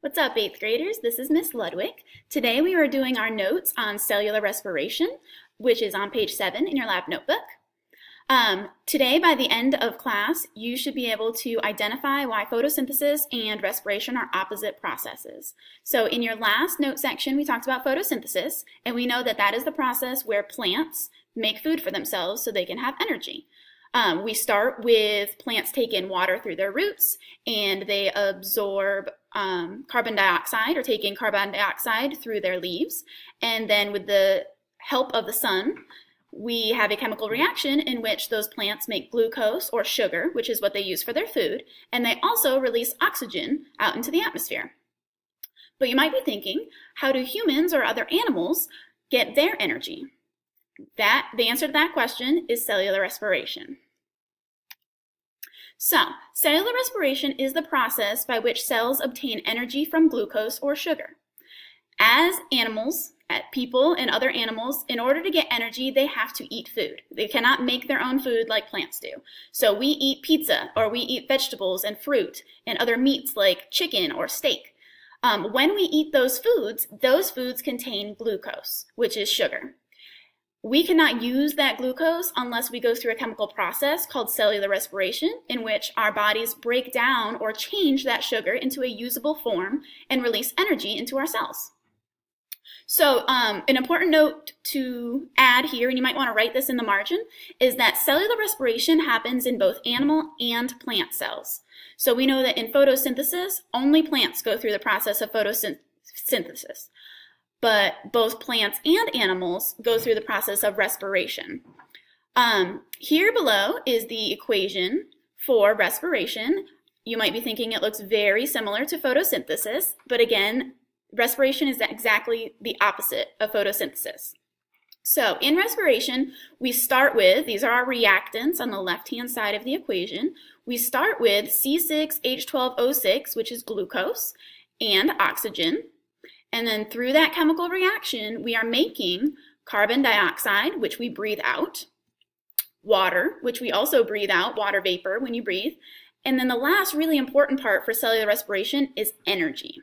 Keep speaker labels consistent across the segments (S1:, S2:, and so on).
S1: What's up, 8th graders? This is Miss Ludwig. Today we are doing our notes on cellular respiration, which is on page 7 in your lab notebook. Today, by the end of class, you should be able to identify why photosynthesis and respiration are opposite processes. So in your last note section, we talked about photosynthesis, and we know that that is the process where plants make food for themselves so they can have energy. We start with plants take in water through their roots, and they absorb carbon dioxide or take in carbon dioxide through their leaves. And then with the help of the sun, we have a chemical reaction in which those plants make glucose or sugar, which is what they use for their food, and they also release oxygen out into the atmosphere. But you might be thinking, how do humans or other animals get their energy? The answer to that question is cellular respiration. So, cellular respiration is the process by which cells obtain energy from glucose or sugar. As animals, people and other animals, in order to get energy, they have to eat food. They cannot make their own food like plants do. So we eat pizza, or we eat vegetables and fruit and other meats like chicken or steak. When we eat those foods contain glucose, which is sugar. We cannot use that glucose unless we go through a chemical process called cellular respiration, in which our bodies break down or change that sugar into a usable form and release energy into our cells. So an important note to add here, and you might want to write this in the margin, is that cellular respiration happens in both animal and plant cells. So we know that in photosynthesis, only plants go through the process of photosynthesis. But both plants and animals go through the process of respiration. Here below is the equation for respiration. You might be thinking it looks very similar to photosynthesis, but again, respiration is exactly the opposite of photosynthesis. So in respiration, we start with, these are our reactants on the left-hand side of the equation. We start with C6H12O6, which is glucose, and oxygen. And then through that chemical reaction, we are making carbon dioxide, which we breathe out, water, which we also breathe out, water vapor when you breathe. And then the last really important part for cellular respiration is energy.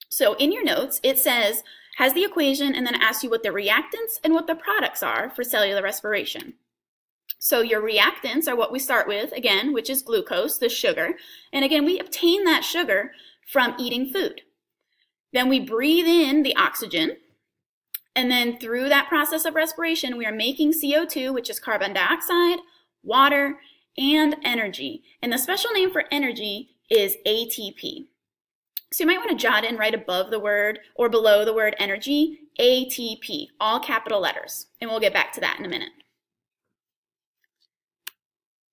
S1: So in your notes, it says, has the equation and then asks you what the reactants and what the products are for cellular respiration. So your reactants are what we start with, again, which is glucose, the sugar. And again, we obtain that sugar from eating food. Then we breathe in the oxygen, and then through that process of respiration, we are making CO2, which is carbon dioxide, water, and energy. And the special name for energy is ATP. So you might want to jot in right above the word or below the word energy, ATP, all capital letters. And we'll get back to that in a minute.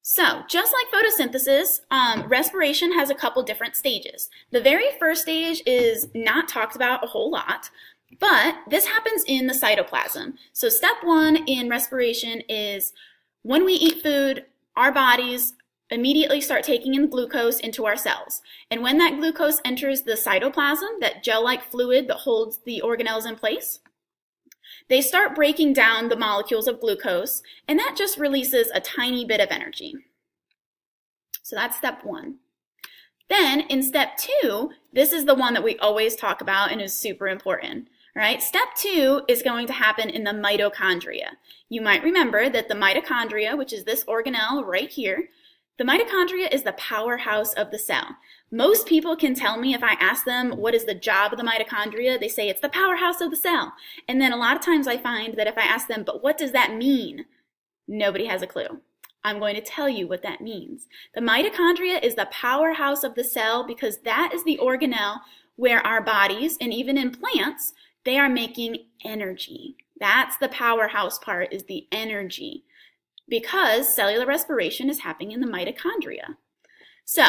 S1: So, just like photosynthesis, respiration has a couple different stages. The very first stage is not talked about a whole lot, but this happens in the cytoplasm. So step 1 in respiration is when we eat food, our bodies immediately start taking in glucose into our cells. And when that glucose enters the cytoplasm, that gel-like fluid that holds the organelles in place, they start breaking down the molecules of glucose, and that just releases a tiny bit of energy. So that's step 1. Then in step 2, this is the one that we always talk about and is super important. Right? Step 2 is going to happen in the mitochondria. You might remember that the mitochondria, which is this organelle right here, the mitochondria is the powerhouse of the cell. Most people can tell me if I ask them what is the job of the mitochondria, they say it's the powerhouse of the cell. And then a lot of times I find that if I ask them, but what does that mean? Nobody has a clue. I'm going to tell you what that means. The mitochondria is the powerhouse of the cell because that is the organelle where our bodies, and even in plants, they are making energy. That's the powerhouse part, is the energy, because cellular respiration is happening in the mitochondria. So,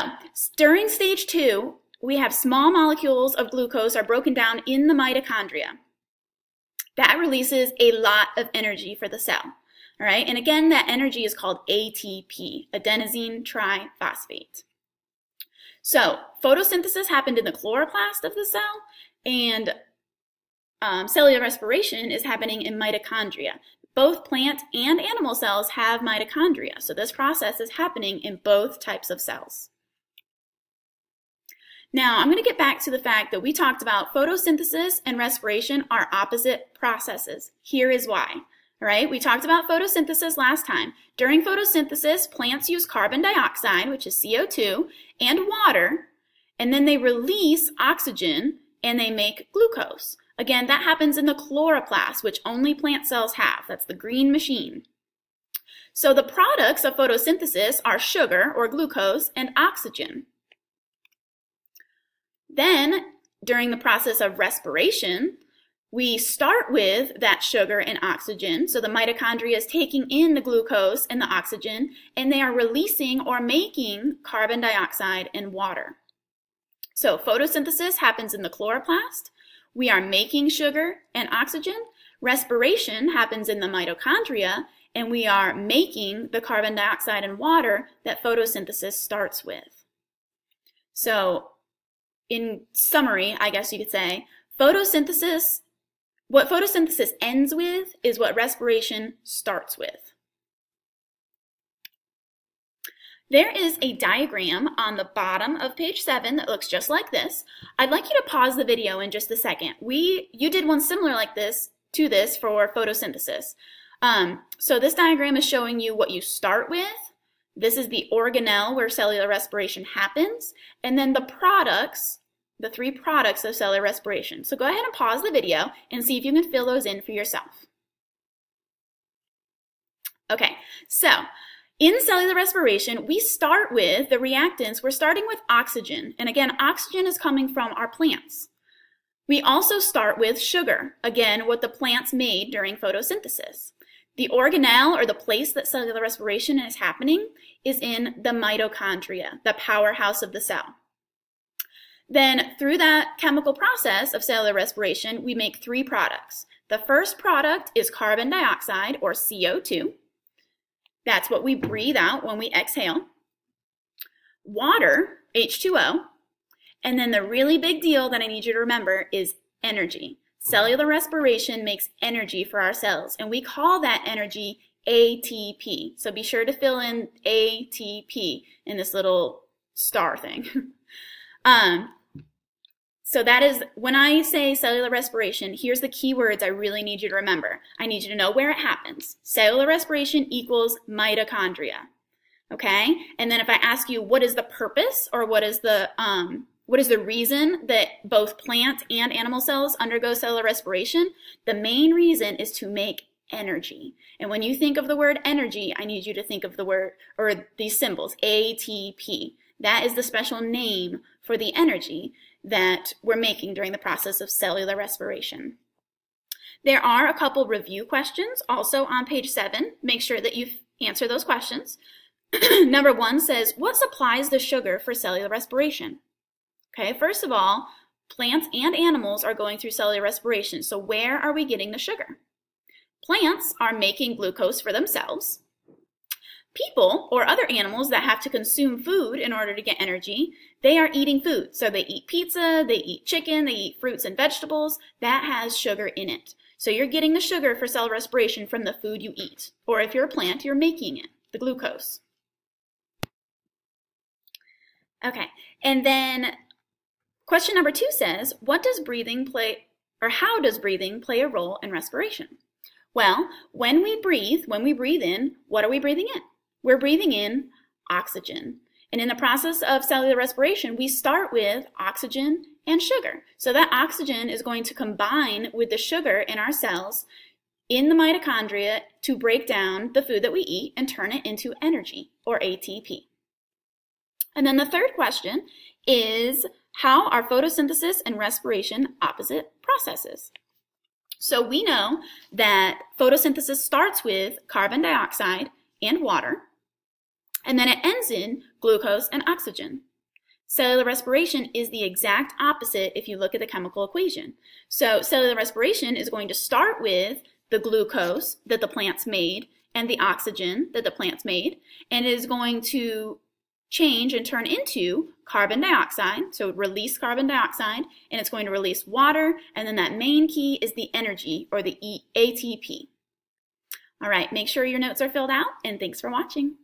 S1: during stage 2, we have small molecules of glucose are broken down in the mitochondria. That releases a lot of energy for the cell. All right, and again, that energy is called ATP, adenosine triphosphate. So, photosynthesis happened in the chloroplast of the cell, and cellular respiration is happening in mitochondria. Both plant and animal cells have mitochondria, so this process is happening in both types of cells. Now, I'm going to get back to the fact that we talked about photosynthesis and respiration are opposite processes. Here is why. All right, we talked about photosynthesis last time. During photosynthesis, plants use carbon dioxide, which is CO2, and water, and then they release oxygen and they make glucose. Again, that happens in the chloroplast, which only plant cells have. That's the green machine. So the products of photosynthesis are sugar, or glucose, and oxygen. Then, during the process of respiration, we start with that sugar and oxygen. So the mitochondria is taking in the glucose and the oxygen, and they are releasing or making carbon dioxide and water. So photosynthesis happens in the chloroplast. We are making sugar and oxygen. Respiration happens in the mitochondria, and we are making the carbon dioxide and water that photosynthesis starts with. So in summary, I guess you could say, what photosynthesis ends with is what respiration starts with. There is a diagram on the bottom of page 7 that looks just like this. I'd like you to pause the video in just a second. You did one similar like this to this for photosynthesis. So this diagram is showing you what you start with. This is the organelle where cellular respiration happens, and then the products, the 3 products of cellular respiration. So go ahead and pause the video and see if you can fill those in for yourself. Okay, so in cellular respiration, we start with the reactants. We're starting with oxygen. And again, oxygen is coming from our plants. We also start with sugar, again, what the plants made during photosynthesis. The organelle, or the place that cellular respiration is happening, is in the mitochondria, the powerhouse of the cell. Then through that chemical process of cellular respiration, we make 3 products. The first product is carbon dioxide, or CO2. That's what we breathe out when we exhale. Water, H2O. And then the really big deal that I need you to remember is energy. Cellular respiration makes energy for our cells, and we call that energy ATP. So be sure to fill in ATP in this little star thing. So that is, when I say cellular respiration, here's the key words I really need you to remember. I need you to know where it happens. Cellular respiration equals mitochondria, okay? And then if I ask you what is the purpose, or what is the reason that both plant and animal cells undergo cellular respiration, the main reason is to make energy. And when you think of the word energy, I need you to think of the word, or these symbols, ATP. That is the special name for the energy that we're making during the process of cellular respiration. There are a couple review questions also on page 7. Make sure that you answer those questions. Number 1 says, what supplies the sugar for cellular respiration? Okay, first of all, plants and animals are going through cellular respiration. So where are we getting the sugar? Plants are making glucose for themselves. People, or other animals that have to consume food in order to get energy, they are eating food. So they eat pizza, they eat chicken, they eat fruits and vegetables. That has sugar in it. So you're getting the sugar for cellular respiration from the food you eat. Or if you're a plant, you're making it, the glucose. Okay, and then question number 2 says, what does breathing play, or how does breathing play a role in respiration? Well, when we breathe in, what are we breathing in? We're breathing in oxygen. And in the process of cellular respiration, we start with oxygen and sugar. So that oxygen is going to combine with the sugar in our cells in the mitochondria to break down the food that we eat and turn it into energy, or ATP. And then the third question is, how are photosynthesis and respiration opposite processes? So we know that photosynthesis starts with carbon dioxide and water, and then it ends in glucose and oxygen. Cellular respiration is the exact opposite if you look at the chemical equation. So cellular respiration is going to start with the glucose that the plants made and the oxygen that the plants made, and it is going to change and turn into carbon dioxide, so release carbon dioxide, and it's going to release water, and then that main key is the energy, or the ATP. All right, make sure your notes are filled out, and thanks for watching.